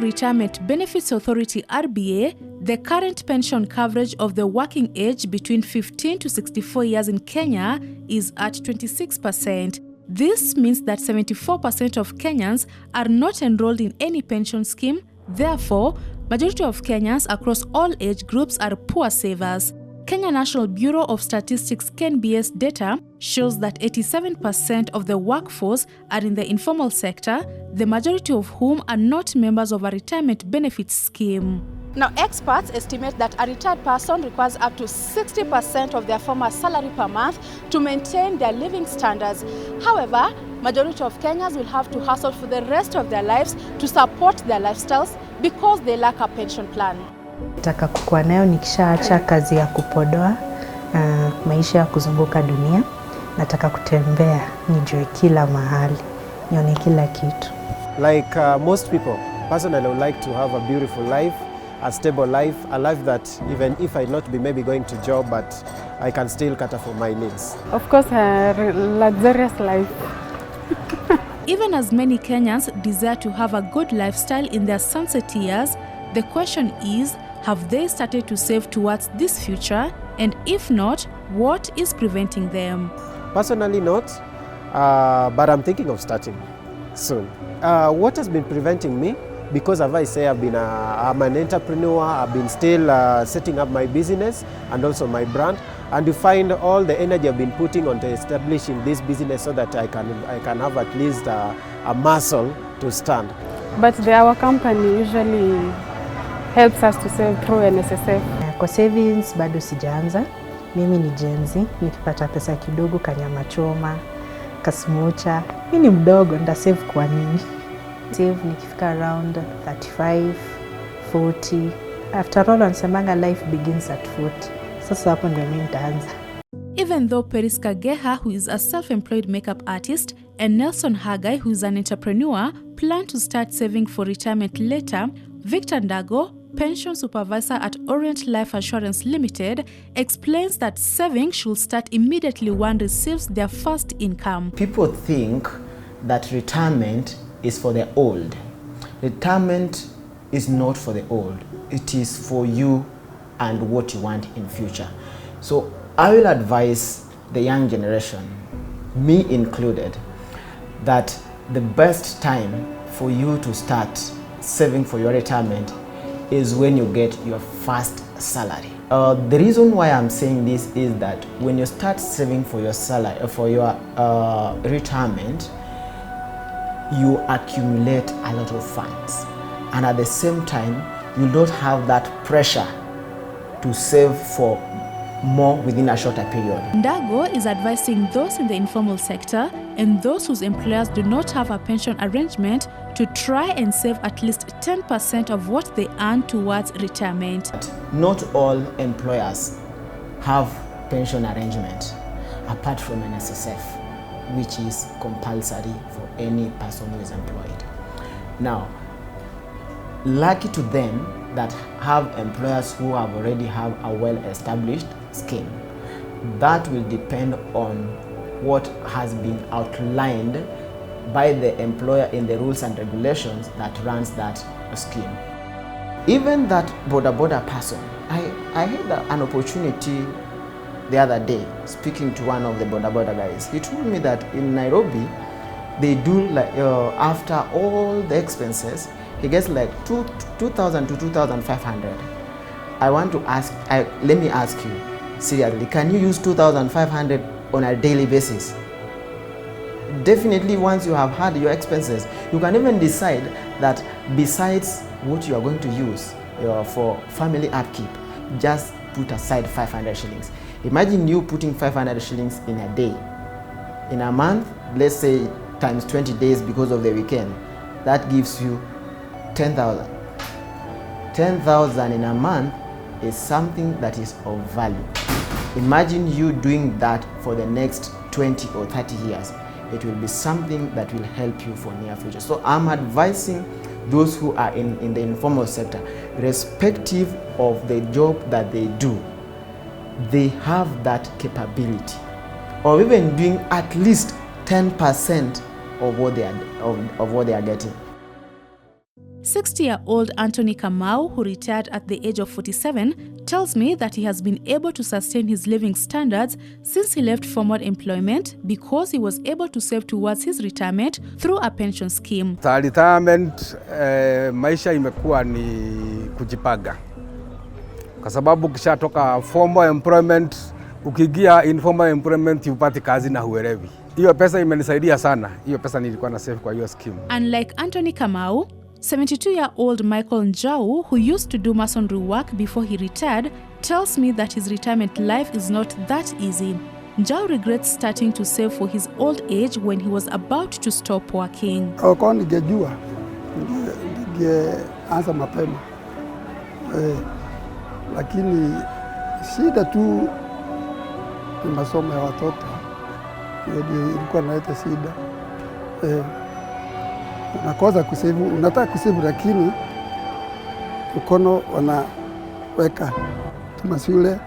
to Retirement Benefits Authority (RBA), the current pension coverage of the working age between 15 to 64 years in Kenya is at 26%. This means that 74% of Kenyans are not enrolled in any pension scheme. Therefore, majority of Kenyans across all age groups are poor savers. Kenya National Bureau of Statistics (KNBS) data shows that 87% of the workforce are in the informal sector, the majority of whom are not members of a retirement benefits scheme. Now, experts estimate that a retired person requires up to 60% of their former salary per month to maintain their living standards. However, majority of Kenyans will have to hustle for the rest of their lives to support their lifestyles because they lack a pension plan. Nataka kukua nayo nikishaacha kazi ya kupodoa, maisha ya kuzunguka dunia. Nataka kutembea, nijue kila mahali, nione kila kitu. Like most people, personally I would like to have a beautiful life, a stable life, a life that even if I not be maybe going to job, but I can still cater for my needs. Of course, a luxurious life. Even as many Kenyans desire to have a good lifestyle in their sunset years, the question is, have they started to save towards this future? And if not, what is preventing them? Personally not, but I'm thinking of starting soon. What has been preventing me? Because as I say, I'm an entrepreneur, I've been still setting up my business and also my brand. And you find all the energy I've been putting onto establishing this business so that I can have at least a muscle to stand. But our company usually helps us to save through NSSF. Kwa savings bado sijaanza. Mimi ni Gen Z, nikipata pesa kidogo kanyama choma, kasmocha. Mimi ni mdogo, nda save kwa nini? Save nikifika around 35, 40. After all, ansemanga life begins at 40. Sasa hapo ndio mimi nitaanza. Even though Periska Geha, who is a self-employed makeup artist, and Nelson Hagai, who is an entrepreneur, plan to start saving for retirement later, Victor Ndago, pension supervisor at Orient Life Assurance Limited, explains that saving should start immediately one receives their first income. People think that retirement is for the old. Retirement is not for the old. It is for you and what you want in future. So I will advise the young generation, me included, that the best time for you to start saving for your retirement is when you get your first salary. The reason why I'm saying this is that when you start saving for your salary, for your retirement, you accumulate a lot of funds, and at the same time you don't have that pressure to save for more within a shorter period. Ndago is advising those in the informal sector and those whose employers do not have a pension arrangement to try and save at least 10% of what they earn towards retirement. Not all employers have pension arrangement apart from NSSF, which is compulsory for any person who is employed. Now, lucky to them that have employers who have already have a well-established scheme. That will depend on what has been outlined by the employer in the rules and regulations that runs that scheme. Even that border person, I had an opportunity the other day speaking to one of the border guys. He told me that in Nairobi, they do like after all the expenses, he gets like 2,000 to 2,500. I want to ask, let me ask you, seriously, can you use 2,500 on a daily basis? Definitely once you have had your expenses, you can even decide that besides what you are going to use for family upkeep, just put aside 500 shillings. Imagine you putting 500 shillings in a day. In a month, let's say times 20 days because of the weekend, that gives you 10,000. 10,000 in a month is something that is of value. Imagine you doing that for the next 20 or 30 years. It will be something that will help you for near future. So I'm advising those who are in the informal sector, irrespective of the job that they do, they have that capability, or even doing at least 10% of what they are getting. 60-year-old Anthony Kamau, who retired at the age of 47, tells me that he has been able to sustain his living standards since he left formal employment because he was able to save towards his retirement through a pension scheme. Retirement, maisha imekuwa ni kujipanga. Kwa sababu ukishatoka formal employment, ukiingia informal employment upati kazi na huelewi. Hiyo pesa imenisaidia sana. Hiyo pesa nilikuwa na save kwa hiyo scheme. Unlike Anthony Kamau, 72-year-old Michael Njau, who used to do masonry work before he retired, tells me that his retirement life is not that easy. Njau regrets starting to save for his old age when he was about to stop working. Kwa ningejua, ningeanza mapema. Lakini shida tu ni masomo ya watoto. Ndio ilikuwa inaleta shida. Unakosa kusevu, unataka kusevu lakini mkono wanaweka tuma shule.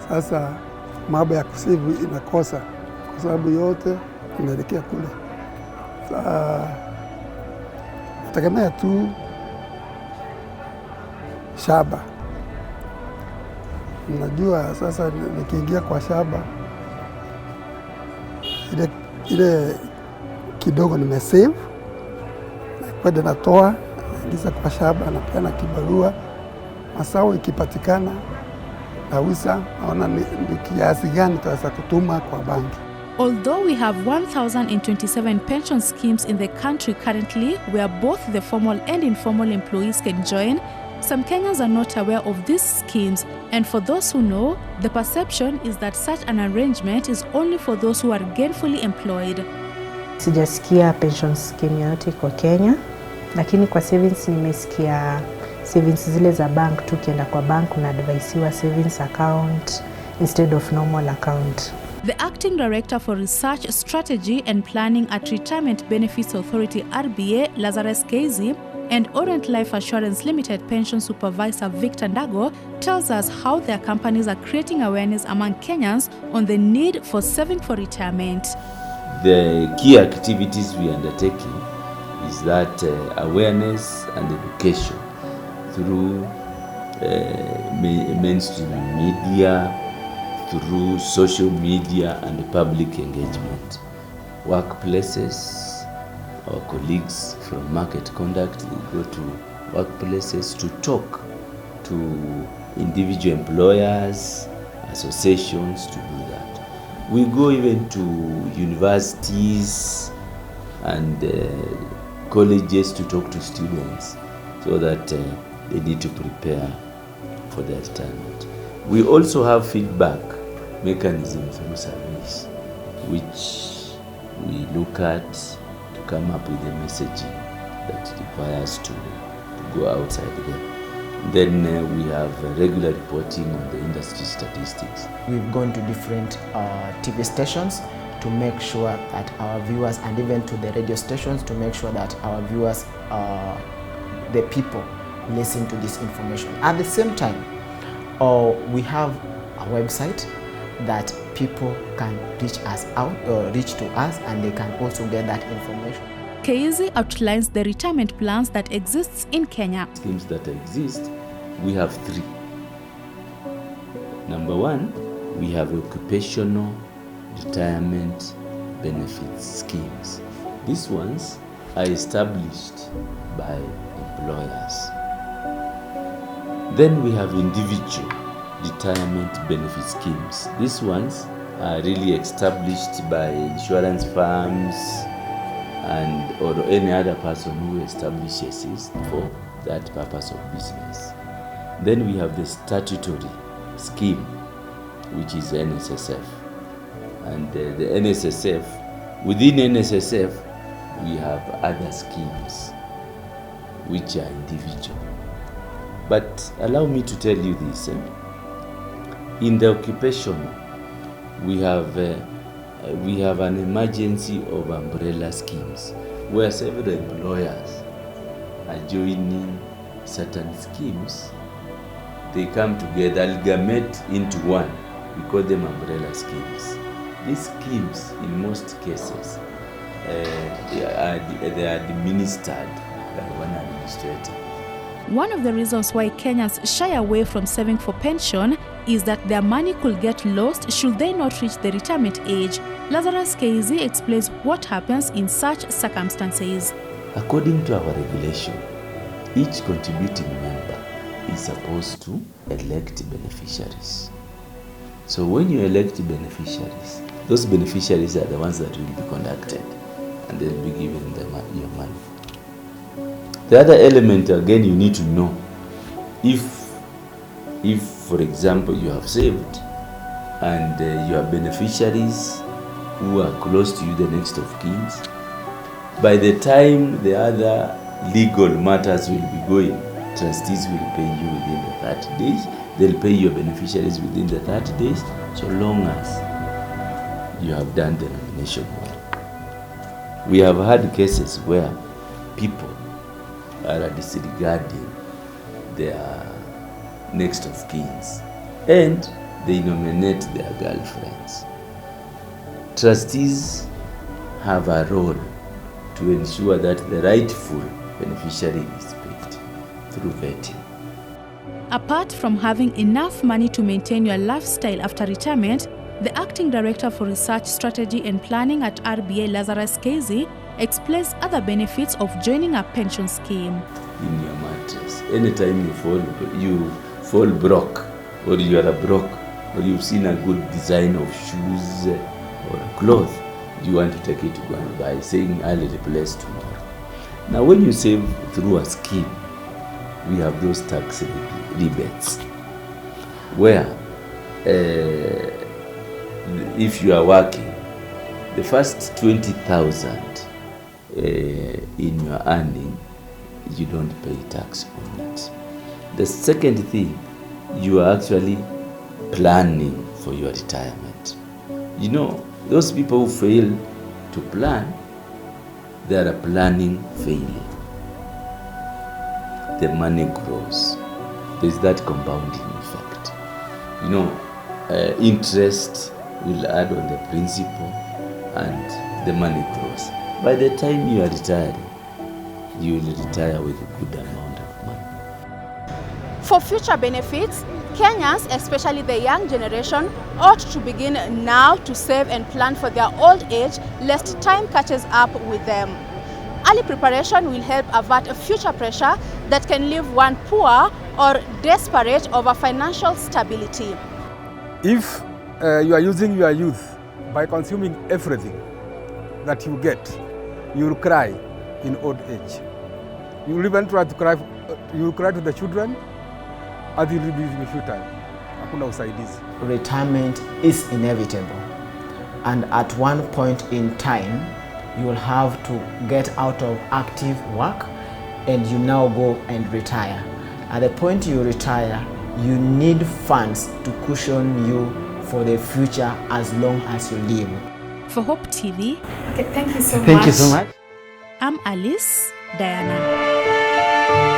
Sasa mambo ya kusevu inakosa kwa sababu yote inaelekea kule. Nategemea tu shamba. Unajua sasa nikiingia kwa shamba ile kidogo nimesave, kwenda natoa, naingiza kwa shamba, napeana kibarua, masao ikipatikana nauza, naona ni kiasi gani tutaweza kutuma kwa banki. Although we have 1,027 pension schemes in the country currently, where both the formal and informal employees can join, some Kenyans are not aware of these schemes, and for those who know, the perception is that such an arrangement is only for those who are gainfully employed. Sijasikia pension scheme yote kwa Kenya, lakini kwa savings nimesikia savings zile za bank tu, kienda kwa bank unaadvaisiwa savings account instead of normal account. The Acting Director for Research, Strategy and Planning at Retirement Benefits Authority RBA, Lazarus Keizi, and Orient Life Assurance Limited Pension Supervisor Victor Ndago tells us how their companies are creating awareness among Kenyans on the need for saving for retirement. The key activities we are undertaking is that awareness and education through mainstream media, through social media and public engagement. Workplaces, our colleagues from market conduct, they go to workplaces to talk to individual employers, associations to do that. We go even to universities and colleges to talk to students so that they need to prepare for their retirement. We also have feedback mechanisms through surveys, which we look at to come up with a messaging that requires to go outside there. Then we have regular reporting on the industry statistics. We've gone to different TV stations to make sure that our viewers, and even to the radio stations to make sure that our viewers, the people, listen to this information. At the same time, we have a website that people can reach us out, reach to us, and they can also get that information. Keizi outlines the retirement plans that exists in Kenya. Schemes that exist, we have 3. Number 1, we have occupational retirement benefits schemes. These ones are established by employers. Then we have individual retirement benefit schemes. These ones are really established by insurance firms and or any other person who establishes it for that purpose of business. Then we have the statutory scheme, which is NSSF. And the NSSF, within NSSF, we have other schemes which are individual. But allow me to tell you this. In the occupation, we have an emergency of umbrella schemes where several employers are joining certain schemes. They come together, amalgamate into one. We call them umbrella schemes. These schemes, in most cases, they are administered by one administrator. One of the reasons why Kenyans shy away from saving for pension is that their money could get lost should they not reach the retirement age. Lazarus KZ explains what happens in such circumstances. According to our regulation, each contributing member is supposed to elect beneficiaries. So when you elect beneficiaries, those beneficiaries are the ones that will be conducted and they'll be given your money. The other element, again, you need to know if for example, you have saved and your beneficiaries who are close to you, the next of kins, by the time the other legal matters will be going, trustees will pay you within the 30 days. They'll pay your beneficiaries within the 30 days, so long as you have done the nomination well. We have had cases where people are disregarding their next of kins and they nominate their girlfriends. Trustees have a role to ensure that the rightful beneficiary is picked through vetting. Apart from having enough money to maintain your lifestyle after retirement, the Acting Director for Research Strategy and Planning at RBA, Lazarus KZ, explains other benefits of joining a pension scheme. In your mattress, anytime you fall broke, or you are broke, or you've seen a good design of shoes or clothes, you want to take it to go and buy, saying I'll replace tomorrow. Now when you save through a scheme, we have those tax rebates where if you are working, the first 20,000 in your earning, you don't pay tax on it. The second thing, you are actually planning for your retirement. You know, those people who fail to plan, they are a planning failure. The money grows. There's that compounding effect. You know, interest will add on the principal and the money grows. By the time you are retiring, you will retire with a good amount of money. For future benefits, Kenyans, especially the young generation, ought to begin now to save and plan for their old age, lest time catches up with them. Early preparation will help avert a future pressure that can leave one poor or desperate over financial stability. If you are using your youth by consuming everything that you get, you will cry in old age. You will even try to cry, you will cry to the children, and you will be futile. Hakuna usaidizi. Retirement is inevitable, and at one point in time, you will have to get out of active work and you now go and retire. At the point you retire, you need funds to cushion you for the future as long as you live. For Hope TV, Okay, thank you so much. Thank you so much. I'm Alice Diana.